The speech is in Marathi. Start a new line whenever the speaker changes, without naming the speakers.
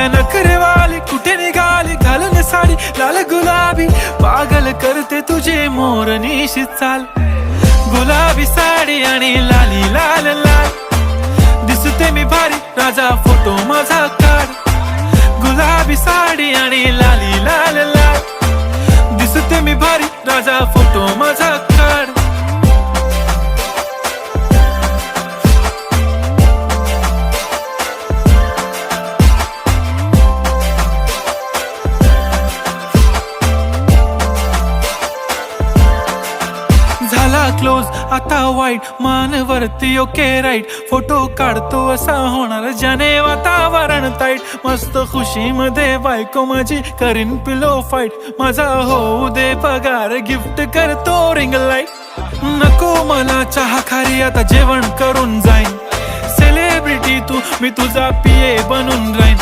नखरेवाली कुठे निघाली घालून साडी लाल गुलाबी, पागल करते तुझे मोरनीशी चाल. गुलाबी साडी आणि लाली लाल लाल, दिसते मी भारी राजा फोटो माझा काढ. गुलाबी साडी आणि लाली लाल लाल, दिसते मी भारी राजा फोटो माझा काढ. झाला क्लोज आता वाईट, मानवरती ओके राईट, फोटो काढतो असा होणार ज्याने वातावरण ताईट. मस्त खुशी मध्ये बायको माझी करीन पिलो फाईट, माझा होऊ दे पगार गिफ्ट करतो रिंग लाईट. नको मला चहा खारी आता जेवण करून जाईन, सेलिब्रिटी तू मी तुझा पिये बनून राहीन.